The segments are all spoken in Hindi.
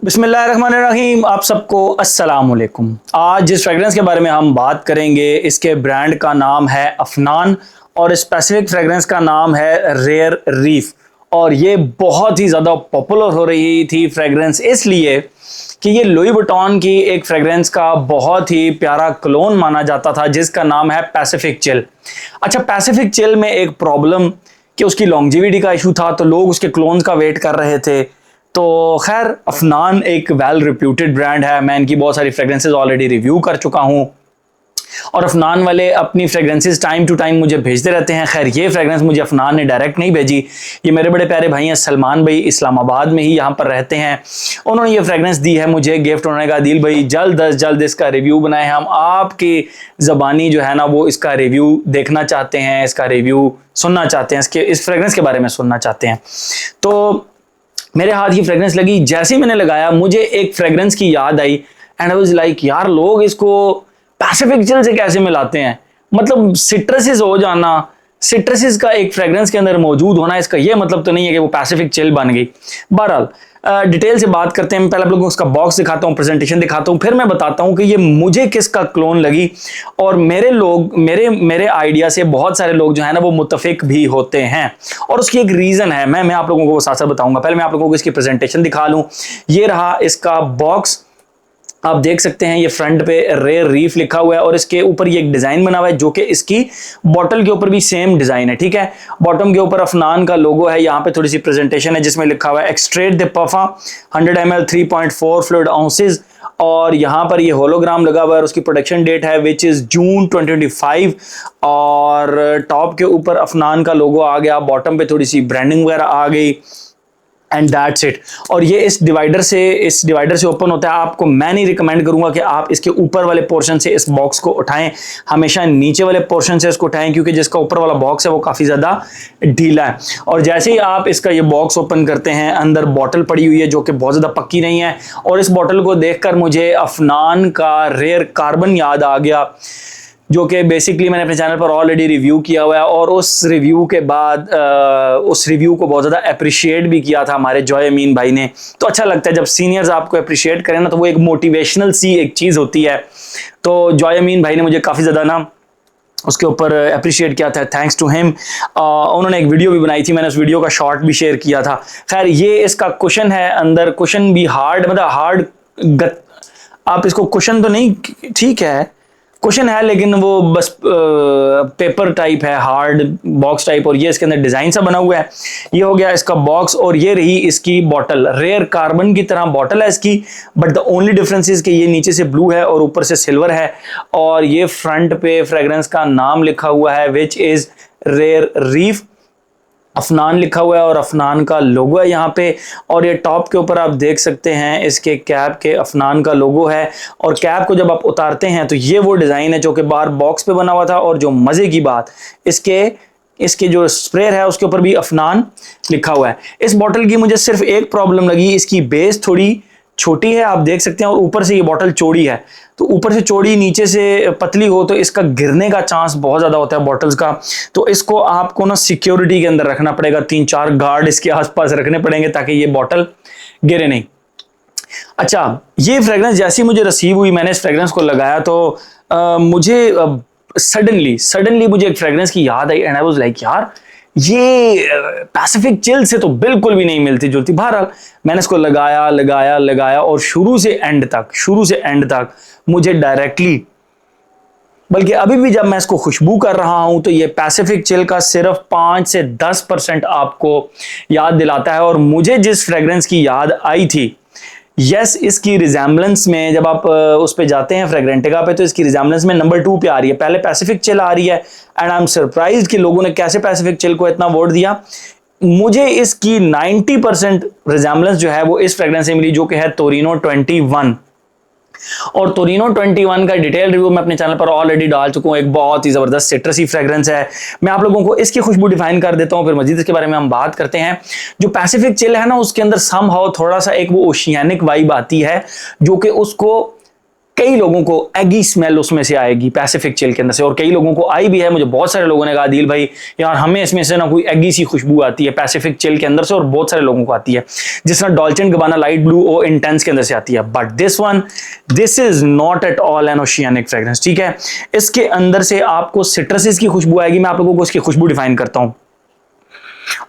बिस्मिल्लाहिर्रहमानिर्रहीम। आप सबको अस्सलाम वालेकुम। आज जिस फ्रेगरेंस के बारे में हम बात करेंगे इसके ब्रांड का नाम है अफनान और स्पेसिफिक फ्रेगरेंस का नाम है रेयर रीफ। और ये बहुत ही ज़्यादा पॉपुलर हो रही थी फ्रेगरेंस इसलिए कि ये लुई वुइटन की एक फ्रेगरेंस का बहुत ही प्यारा क्लोन माना जाता था जिसका नाम है पैसिफिक चिल। अच्छा, पैसिफिक चिल में एक प्रॉब्लम कि उसकी लॉन्जिविटी का इशू था, तो लोग उसके क्लोन्स का वेट कर रहे थे। तो खैर, अफनान एक वेल रिप्यूटेड ब्रांड है। मैं इनकी बहुत सारी फ्रेग्रेंसेज ऑलरेडी रिव्यू कर चुका हूं और अफनान वाले अपनी फ्रेग्रेंसेज टाइम टू टाइम मुझे भेजते रहते हैं। खैर, ये फ्रेग्रेंस मुझे अफनान ने डायरेक्ट नहीं भेजी, ये मेरे बड़े प्यारे भाई हैं सलमान भाई, इस्लामाबाद में ही यहाँ पर रहते हैं। उन्होंने ये फ्रेग्रेंस दी है मुझे गिफ्ट। उन्होंने कहा दिल भाई जल्द अज जल्द इसका रिव्यू बनाए, हम आपकी ज़बानी जो है ना वो इसका रिव्यू देखना चाहते हैं, इसका रिव्यू सुनना चाहते हैं, इस फ्रेग्रेंस के बारे में सुनना चाहते हैं। तो मेरे हाथ की फ्रेग्रेंस लगी, जैसे ही मैंने लगाया मुझे एक फ्रेग्रेंस की याद आई एंड आई वाज लाइक यार, लोग इसको पैसिफिक चिल से कैसे मिलाते हैं। मतलब सिट्रसिस हो जाना, सिट्रसिस का एक फ्रेग्रेंस के अंदर मौजूद होना, इसका ये मतलब तो नहीं है कि वो पैसिफिक चिल बन गई। बहरहाल डिटेल से बात करते हैं। मैं पहले आप लोगों को उसका बॉक्स दिखाता हूँ, प्रेजेंटेशन दिखाता हूँ, फिर मैं बताता हूँ कि ये मुझे किसका क्लोन लगी। और मेरे आइडिया से बहुत सारे लोग जो है ना वो मुत्तफिक भी होते हैं और उसकी एक रीज़न है। मैं आप लोगों को वो साथ साथ बताऊंगा। पहले मैं आप लोगों को इसकी प्रेजेंटेशन दिखा लूँ। ये रहा इसका बॉक्स, आप देख सकते हैं ये फ्रंट पे रेयर रीफ लिखा हुआ है और इसके ऊपर ये एक डिजाइन बना हुआ है जो कि इसकी बॉटल के ऊपर भी सेम डिजाइन है। ठीक है, बॉटम के ऊपर अफनान का लोगो है। यहाँ पे थोड़ी सी प्रेजेंटेशन है जिसमें लिखा हुआ है एक्सट्रेट द पफा 100 ml 3.4 फ्लूइड आउंसेस। और यहाँ पर ये होलोग्राम लगा हुआ है और उसकी प्रोडक्शन डेट है विच इज जून 2025। और टॉप के ऊपर अफनान का लोगो आ गया, बॉटम पे थोड़ी सी ब्रांडिंग वगैरह आ गई एंड दैट्स इट। और ये इस डिवाइडर से ओपन होता है। आपको मैं नहीं रिकमेंड करूंगा कि आप इसके ऊपर वाले पोर्शन से इस बॉक्स को उठाएं, हमेशा नीचे वाले पोर्शन से इसको उठाएं क्योंकि जिसका ऊपर वाला बॉक्स है वो काफ़ी ज़्यादा ढीला है। और जैसे ही आप इसका ये बॉक्स ओपन करते हैं, अंदर बॉटल पड़ी हुई है जो कि बहुत ज़्यादा पक्की नहीं है। और इस बॉटल को देखकर मुझे अफनान का रेयर कार्बन याद आ गया जो कि बेसिकली मैंने अपने चैनल पर ऑलरेडी रिव्यू किया हुआ है। और उस रिव्यू के बाद उस रिव्यू को बहुत ज़्यादा अप्रिशिएट भी किया था हमारे जॉय अमीन भाई ने। तो अच्छा लगता है जब सीनियर्स आपको अप्रिशिएट करें ना, तो वो एक मोटिवेशनल सी एक चीज़ होती है। तो जॉय अमीन भाई ने मुझे काफ़ी ज़्यादा ना उसके ऊपर अप्रिशिएट किया था, थैंक्स टू हिम। उन्होंने एक वीडियो भी बनाई थी, मैंने उस वीडियो का शॉर्ट भी शेयर किया था। खैर, ये इसका कुशन है, अंदर कुशन भी हार्ड, मतलब हार्ड आप इसको कुशन तो नहीं, ठीक है क्वेश्चन है लेकिन वो बस पेपर टाइप है, हार्ड बॉक्स टाइप। और ये इसके अंदर डिजाइन सा बना हुआ है। ये हो गया इसका बॉक्स और ये रही इसकी बॉटल। रेयर कार्बन की तरह बॉटल है इसकी, but the only difference is कि ये नीचे से ब्लू है और ऊपर से सिल्वर है। और ये फ्रंट पे फ्रेग्रेंस का नाम लिखा हुआ है which is rare reef, Afnan लिखा हुआ है और अफनान का लोगो है यहाँ पे। और ये टॉप के ऊपर आप देख सकते हैं इसके कैप के अफनान का लोगो है। और कैप को जब आप उतारते हैं तो ये वो डिज़ाइन है जो कि बाहर बॉक्स पे बना हुआ था। और जो मज़े की बात, इसके जो स्प्रे है उसके ऊपर भी अफनान लिखा हुआ है। इस बॉटल की मुझे सिर्फ एक प्रॉब्लम लगी, इसकी बेस थोड़ी छोटी है, आप देख सकते हैं। और ऊपर से ये बॉटल चौड़ी है, तो ऊपर से चौड़ी नीचे से पतली हो तो इसका गिरने का चांस बहुत ज़्यादा होता है बॉटल्स का। तो इसको आपको ना सिक्योरिटी के अंदर रखना पड़ेगा, 3-4 गार्ड इसके आसपास रखने पड़ेंगे ताकि ये बॉटल गिरे नहीं। अच्छा, ये फ्रेग्रेंस जैसी मुझे रिसीव हुई, मैंने इस फ्रेग्रेंस को लगाया तो मुझे सडनली मुझे एक फ्रेग्रेंस की याद आई एंड आई वाज लाइक यार, ये पैसिफिक चिल से तो बिल्कुल भी नहीं मिलती जुलती। बहरहाल मैंने इसको लगाया और शुरू से एंड तक मुझे डायरेक्टली, बल्कि अभी भी जब मैं इसको खुशबू कर रहा हूं तो ये पैसिफिक चिल का सिर्फ 5 से 10% आपको याद दिलाता है। और मुझे जिस फ्रेग्रेंस की याद आई थी, यस, इसकी रिजेम्बलेंस में जब आप उस पे जाते हैं फ्रेग्रेंटिका पे तो इसकी रिजेम्बलेंस में नंबर 2 पे आ रही है, पहले पैसिफिक चिल आ रही है। एंड आई एम सरप्राइज्ड कि लोगों ने कैसे पैसिफिक चिल को इतना वोट दिया। मुझे इसकी 90% रिजेम्बलेंस जो है वो इस फ्रेग्रेंस से मिली जो कि है तोरिनो 21। और तोरिनो 21 का डिटेल रिव्यू मैं अपने चैनल पर ऑलरेडी डाल चुका हूँ। एक बहुत ही जबरदस्त सिट्रसी फ्रेग्रेंस है। मैं आप लोगों को इसकी खुशबू डिफाइन कर देता हूँ, फिर मजीद इसके बारे में हम बात करते हैं। जो पैसिफिक चिल है ना, उसके अंदर समहाउ थोड़ा सा एक वो ओशियानिक वाइब आती है जो कि उसको कई लोगों को एगी स्मेल उसमें से आएगी पैसिफिक चिल के अंदर से, और कई लोगों को आई भी है। मुझे बहुत सारे लोगों ने कहा दिल भाई यार हमें इसमें से ना कोई एगी सी खुशबू आती है पैसिफिक चिल के अंदर से, और बहुत सारे लोगों को आती है, जिस तरह Dolce and Gabbana light blue eau intense के अंदर से आती है। But this is not at all an oceanic fragrance, ठीक है। इसके अंदर से आपको सिट्रसेस की खुशबू आएगी। मैं आप लोगों को इसकी खुशबू डिफाइन करता हूं,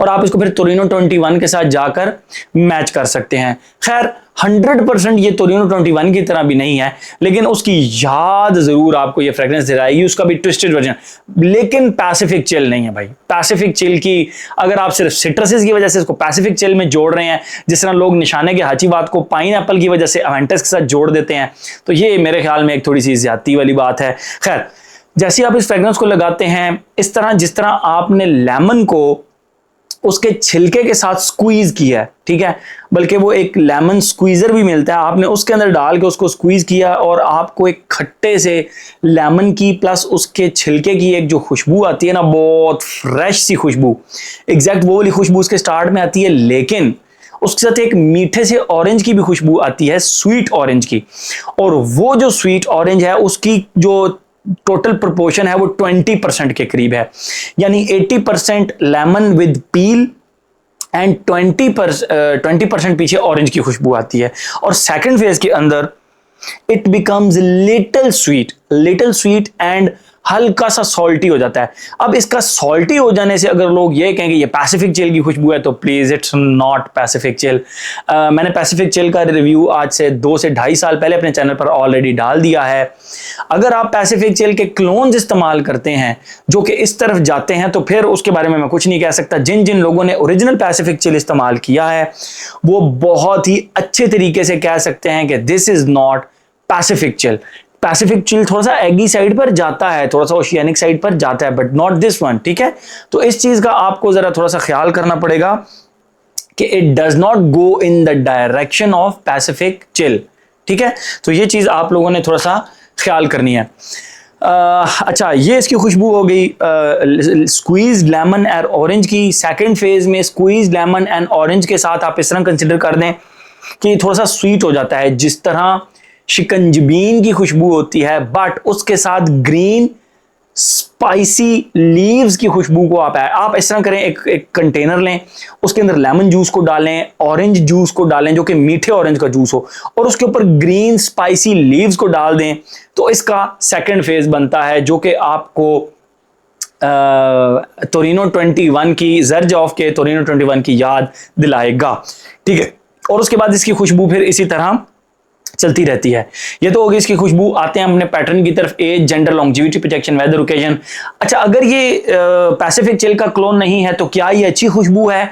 और आप इसको फिर टोरिनो 21 के साथ जाकर मैच कर सकते हैं। खैर 100% ये टोरिनो 21 की तरह भी नहीं है, लेकिन उसकी याद जरूर आपको ये फ्रेग्रेंस दिलाएगी, उसका भी ट्विस्टेड वर्जन। लेकिन पैसिफिक चिल नहीं है भाई। पैसिफिक चिल की अगर आप सिर्फ सिट्रसेस की वजह से इसको पैसिफिक चिल में जोड़ रहे हैं, जिस तरह लोग निशाने के हाचीबात को पाइन एप्पल की वजह से अवेंटस के साथ जोड़ देते हैं, तो ये मेरे ख्याल में एक थोड़ी सी ज्यादती वाली बात है। खैर जैसे आप इस फ्रेग्रेंस को लगाते हैं, इस तरह जिस तरह आपने लेमन को उसके छिलके के साथ स्क्वीज किया है, ठीक है, बल्कि वो एक लेमन स्क्वीजर भी मिलता है, आपने उसके अंदर डाल के उसको स्क्वीज किया और आपको एक खट्टे से लेमन की प्लस उसके छिलके की एक जो खुशबू आती है ना, बहुत फ्रेश सी खुशबू, एग्जैक्ट वो वाली खुशबू उसके स्टार्ट में आती है, लेकिन उसके साथ एक मीठे से ऑरेंज की भी खुशबू आती है, स्वीट ऑरेंज की। और वो जो स्वीट ऑरेंज है उसकी जो टोटल प्रोपोर्शन है वो 20% के करीब है, यानी 80% लेमन विद पील एंड 20% पीछे ऑरेंज की खुशबू आती है। और सेकंड फेज के अंदर it becomes little sweet and हल्का सा सॉल्टी हो जाता है। अब इसका सॉल्टी हो जाने से अगर लोग ये कहें कि ये पैसिफिक चिल की खुशबू है, तो please it's not Pacific chill. मैंने पैसिफिक चिल का रिव्यू आज से 2 से 2.5 साल पहले अपने चैनल पर ऑलरेडी डाल दिया है। अगर आप पैसिफिक चिल के क्लोन्स इस्तेमाल करते हैं जो कि इस तरफ जाते हैं, तो फिर उसके बारे में मैं कुछ नहीं कह सकता। जिन जिन लोगों ने ओरिजिनल पैसिफिक चिल इस्तेमाल किया है वो बहुत ही अच्छे तरीके से कह सकते हैं कि this is not Pacific chill. Pacific chill थोड़ा सा एगी साइड पर जाता है, थोड़ा सा ओशियानिक साइड पर जाता है, बट नॉट दिस वन, ठीक है। तो इस चीज का आपको जरा थोड़ा सा ख्याल करना पड़ेगा कि it does not go in the direction of Pacific chill, ठीक है। तो ये चीज आप लोगों ने थोड़ा सा ख्याल करनी है। अच्छा, ये इसकी खुशबू हो गई स्क्वीज लेमन एंड ऑरेंज की। सेकंड फेज में स्क्वीज लेमन एंड ऑरेंज के साथ आप इस तरह कंसिडर कर दें कि थोड़ा सा स्वीट हो जाता है, जिस तरह शिकंजबीन की खुशबू होती है, बट उसके साथ ग्रीन स्पाइसी लीव्स की खुशबू को आप इस तरह करें, एक कंटेनर लें, उसके अंदर लेमन जूस को डालें, ऑरेंज जूस को डालें जो कि मीठे ऑरेंज का जूस हो, और उसके ऊपर ग्रीन स्पाइसी लीव्स को डाल दें, तो इसका सेकंड फेज बनता है जो कि आपको टोरिनो 21 की, ज़र्जऑफ के टोरिनो 21 की याद दिलाएगा, ठीक है। और उसके बाद इसकी खुशबू फिर इसी तरह चलती रहती है। ये तो होगी इसकी खुशबू। आते हैं अपने पैटर्न की तरफ, age, gender, longevity, projection, weather, occasion. अच्छा, अगर ये पैसिफिक चिल का क्लोन नहीं है तो क्या ये अच्छी खुशबू है?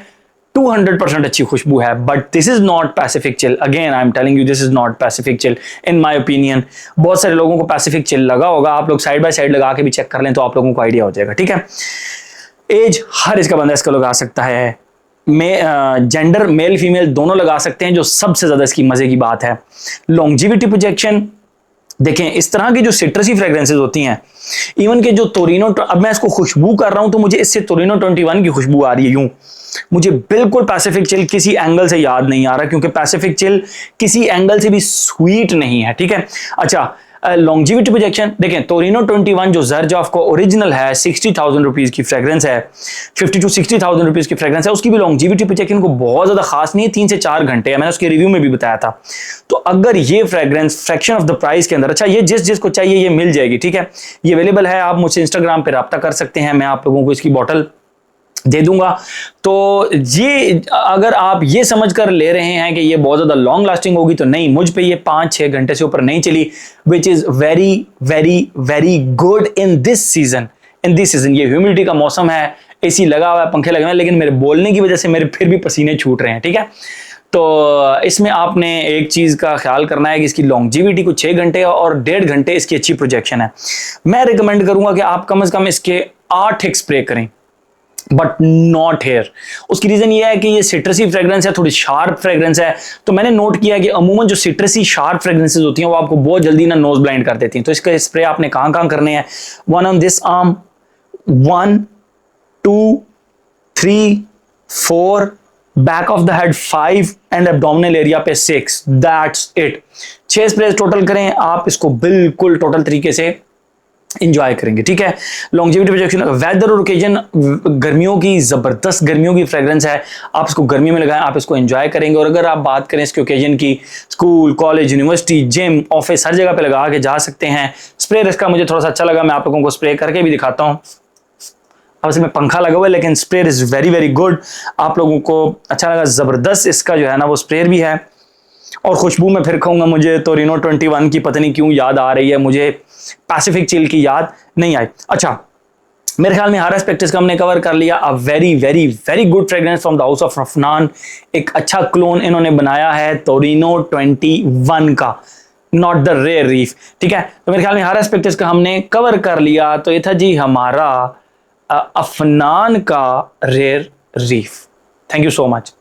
200% अच्छी खुशबू है, but this is not Pacific chill. Again I am telling you, this is not Pacific chill in my opinion. बहुत सारे लोगों को पैसिफिक चिल लगा होगा, आप लोग साइड बाय साइड लगा के भी चेक कर लें तो आप लोगों को आइडिया हो जाएगा, ठीक है। एज हर इसका बंदा इसका लगा सकता है, जेंडर मेल फीमेल दोनों लगा सकते हैं, जो सबसे ज्यादा इसकी मजे की बात है। लॉन्जिविटी, प्रोजेक्शन, देखें इस तरह की जो सिट्रसी फ्रेग्रेंसेस होती हैं, इवन के जो टोरिनो, अब मैं इसको खुशबू कर रहा हूं तो मुझे इससे टोरिनो 21 की खुशबू आ रही है, यूं मुझे बिल्कुल पैसिफिक चिल किसी एंगल से याद नहीं आ रहा, क्योंकि पैसिफिक चिल किसी एंगल से भी स्वीट नहीं है, ठीक है। अच्छा, लॉन्जिविटी, प्रोजेक्शन, देखें टोरिनो 21 जो ज़र्जऑफ को ओरिजिनल है 60,000 रुपीज़ की फ्रेग्रेंस है, 50 to 60,000 रुपीज़ की फ्रेग्रेंस है, उसकी भी लॉन्जिविटी, प्रोजेक्शन को बहुत ज़्यादा खास नहीं है, 3 से 4 घंटे है, मैंने उसके रिव्यू में भी बताया था। तो अगर ये fragrance fraction of the price के अंदर, अच्छा ये जिसको चाहिए ये मिल जाएगी, ठीक है, ये अवेलेबल है, आप मुझसे इंस्टाग्राम पर रब्ता कर सकते हैं, मैं आप लोगों को इसकी बॉटल दे दूंगा। तो ये अगर आप ये समझ कर ले रहे हैं कि ये बहुत ज़्यादा लॉन्ग लास्टिंग होगी, तो नहीं, मुझ पे ये 5-6 घंटे से ऊपर नहीं चली, which is very very very good in this season. ये ह्यूमिडिटी का मौसम है, एसी लगा हुआ है, पंखे लगे हुए हैं, लेकिन मेरे बोलने की वजह से मेरे फिर भी पसीने छूट रहे हैं, ठीक है। तो इसमें आपने एक चीज़ का ख्याल करना है कि इसकी लॉन्जिविटी को 6 घंटे और 1.5 घंटे इसकी अच्छी प्रोजेक्शन है। मैं रिकमेंड करूंगा कि आप कम से कम इसके 8 एक स्प्रे करें, बट नॉट हेयर। उसकी रीजन ये है कि ये सिट्रसी फ्रेग्रेंस है, थोड़ी शार्प फ्रेग्रेंस है, तो मैंने नोट किया कि अमूमन जो सिट्रसी शार्प फ्रेग्रेंसेस होती हैं वो आपको बहुत जल्दी ना नोज ब्लाइंड कर देती हैं। तो इसका स्प्रे आपने कहां करने हैं? 1 on this arm, 1 2 3 4, back of the head 5 and abdominal area पे 6, दैट्स इट। 6 स्प्रेज टोटल करें, आप इसको बिल्कुल टोटल तरीके से इंजॉय करेंगे। ठीक है, लॉन्जेविटी प्रोजेक्शन, वेदर और ओकेजन, गर्मियों की जबरदस्त गर्मियों की फ्रेग्रेंस है, आप इसको गर्मियों में लगाएं, आप इसको एंजॉय करेंगे। और अगर आप बात करें इसके ओकेजन की, school, college, university, gym, office, हर जगह पे लगा के जा सकते हैं। स्प्रे इसका मुझे थोड़ा सा अच्छा लगा, मैं आप लोगों को स्प्रे करके भी दिखाता हूँ। अब इसमें पंखा लगा हुआ है लेकिन spray is very very good, आप लोगों को अच्छा लगा, जबरदस्त इसका जो है ना वो स्प्रे भी है। और खुशबू में फिर कहूंगा मुझे टोरिनो 21 की पता नहीं क्यों याद आ रही है, मुझे पैसिफिक चिल की याद नहीं आई। अच्छा, मेरे ख्याल में हर एस्पेक्ट का हमने कवर कर लिया। A very very very good fragrance from the house of Afnan, एक अच्छा क्लोन इन्होंने बनाया है टोरिनो 21 का, नॉट द रेयर रीफ। ठीक है, तो मेरे ख्याल में हर एस्पेक्ट का हमने कवर कर लिया। तो ये था जी हमारा अफनान का rare reef. Thank you so much.